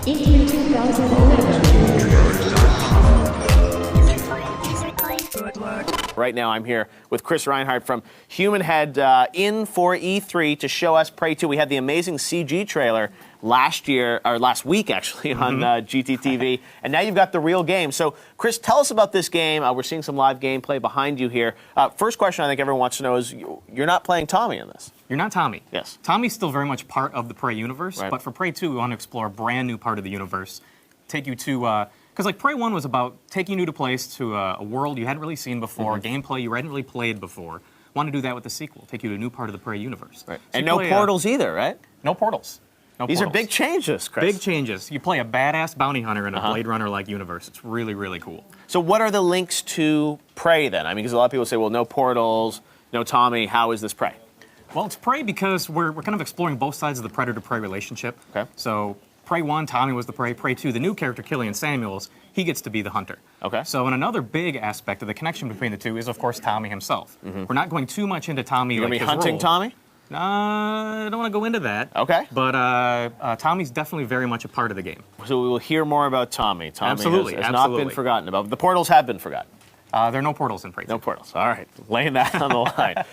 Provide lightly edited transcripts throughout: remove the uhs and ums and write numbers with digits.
E3 2011. Right now I'm here with Chris Reinhardt from Human Head in for E3 to show us Prey 2. We had the amazing CG trailer last week actually on GTTV, and now you've got the real game. So Chris, tell us about this game. We're seeing some live gameplay behind you here. First question I think everyone wants to know is, you're not playing Tommy in this. You're not Tommy. Yes. Tommy's still very much part of the Prey universe, right. But for Prey 2, we want to explore a brand new part of the universe. Take you to, because like Prey 1 was about taking you to a place, to a world you hadn't really seen before, gameplay you hadn't really played before. Want to do that with the sequel, take you to a new part of the Prey universe. Right. So and no portals either, right? No portals. No These portals. are big changes, Chris. Big changes. You play a badass bounty hunter in a Blade Runner-like universe. It's really, really cool. So what are the links to Prey then? I mean, because a lot of people say, well, no portals, no Tommy, how is this Prey? Well, it's Prey because we're kind of exploring both sides of the Predator-Prey relationship. Okay. So Prey 1, Tommy was the Prey. Prey 2, the new character, Killian Samuels, he gets to be the hunter. Okay. So and another big aspect of the connection between the two is, of course, Tommy himself. We're not going too much into Tommy. You're like going to be hunting role. Tommy? I don't want to go into that. Okay. But Tommy's definitely very much a part of the game. So we will hear more about Tommy. Tommy Absolutely, has not been forgotten about. The portals have been forgotten. There are no portals in Prey 2. No portals. All right. Laying that on the line.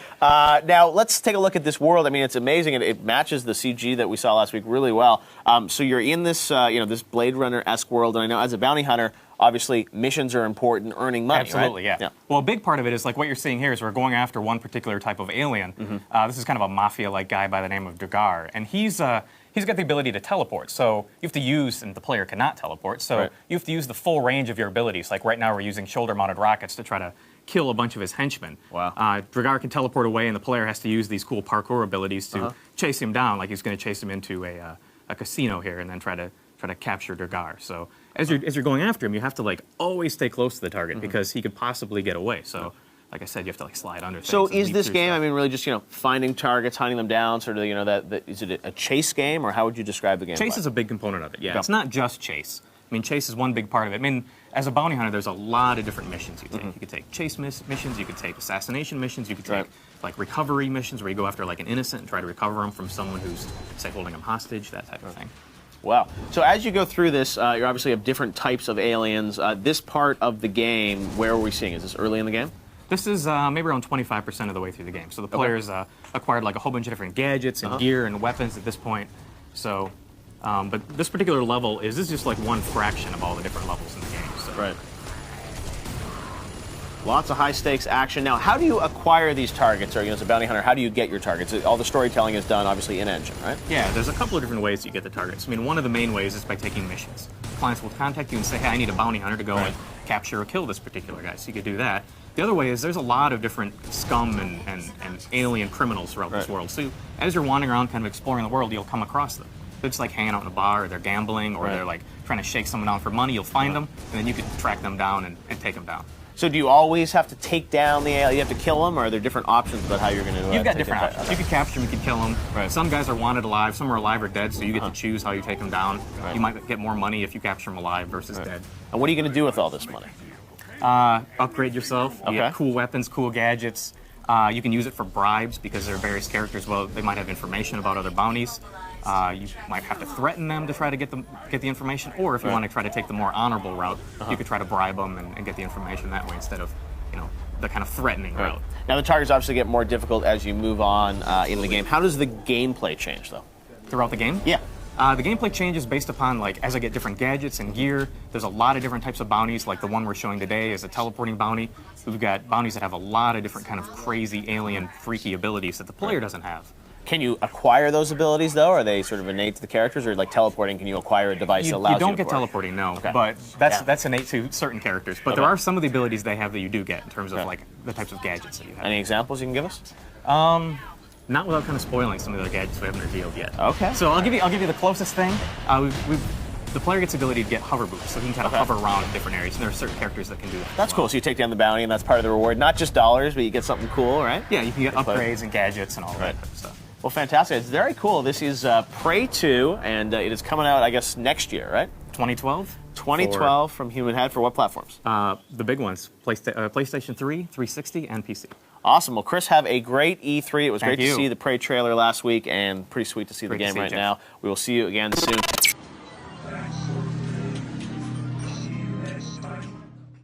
Now, let's take a look at this world. I mean, it's amazing. It matches the CG that we saw last week really well. So you're in this, this Blade Runner-esque world, and I know as a bounty hunter, obviously missions are important, earning money, Absolutely, right? yeah. Well, a big part of it is like what you're seeing here is we're going after one particular type of alien. This is kind of a mafia-like guy by the name of Dugar, and he's got the ability to teleport. So you have to use, and the player cannot teleport, so you have to use the full range of your abilities. Like right now we're using shoulder-mounted rockets to try to kill a bunch of his henchmen. Wow. Dugar can teleport away, and the player has to use these cool parkour abilities to chase him down, like he's going to chase him into a casino here and then try to capture Dugar. So as you're going after him, you have to like always stay close to the target because he could possibly get away. So, like I said, you have to like slide under things. So and is leap this through game, stuff. I mean, really just, finding targets, hunting them down, sort of, is it a chase game, or how would you describe the game? Chase is a big component of it, yeah. It's not just chase. I mean, chase is one big part of it. I mean, as a bounty hunter, there's a lot of different missions you take. You could take chase missions, you could take assassination missions, you could take like recovery missions where you go after like an innocent and try to recover him from someone who's, say, holding him hostage, that type of thing. Wow. So as you go through this, you obviously have different types of aliens. This part of the game, where are we seeing? Is this early in the game? This is maybe around 25% of the way through the game. So the players acquired like a whole bunch of different gadgets and gear and weapons at this point. So, but this particular level is just like one fraction of all the different levels in the game. So. Right. Lots of high-stakes action. Now, how do you acquire these targets? Or, as a bounty hunter, how do you get your targets? All the storytelling is done, obviously, in-engine, right? Yeah, there's a couple of different ways you get the targets. I mean, one of the main ways is by taking missions. Clients will contact you and say, hey, I need a bounty hunter to go and capture or kill this particular guy. So you could do that. The other way is there's a lot of different scum and alien criminals throughout this world. So as you're wandering around kind of exploring the world, you'll come across them. They're just like hanging out in a bar, or they're gambling, or they're like trying to shake someone down for money. You'll find them, and then you can track them down and take them down. So do you always have to take down the alien? You have to kill them, or are there different options about how you're going to You've got different options. Okay. You could capture them, you could kill them. Some guys are wanted alive, some are alive or dead, so you get to choose how you take them down. You might get more money if you capture them alive versus dead. And what are you going to do with all this money? Upgrade yourself. You get cool weapons, cool gadgets. You can use it for bribes because there are various characters. Well, they might have information about other bounties. You might have to threaten them to try to get the information, or if you want to try to take the more honorable route, you could try to bribe them and get the information that way instead of, the kind of threatening route. Now, the targets obviously get more difficult as you move on in the game. How does the gameplay change, though? Throughout the game? Yeah. The gameplay changes based upon, like, as I get different gadgets and gear, there's a lot of different types of bounties. Like the one we're showing today is a teleporting bounty. We've got bounties that have a lot of different kind of crazy, alien, freaky abilities that the player doesn't have. Can you acquire those abilities, though? Are they sort of innate to the characters? Or like teleporting, can you acquire a device that allows you to You don't get teleport? teleporting, no. But that's innate to certain characters. But there are some of the abilities they have that you do get in terms of, like, the types of gadgets that you have. Any examples you can give us? Not without kind of spoiling some of the gadgets we haven't revealed yet. Okay. So I'll give you the closest thing. The player gets the ability to get hover boots, so he can kind of hover around in different areas, and there are certain characters that can do that. That's cool. So you take down the bounty, and that's part of the reward. Not just dollars, but you get something cool, right? Yeah, you can get upgrades and gadgets and all that type of stuff. Well, fantastic. It's very cool. This is Prey 2, and it is coming out, I guess, next year, right? 2012? 2012 from Human Head. For what platforms? The big ones, PlayStation 3, 360, and PC. Awesome. Well, Chris, have a great E3. It was Thank great you. to see the Prey trailer last week, and pretty sweet to see the Great to game see you, right Jeff. now. We will see you again soon.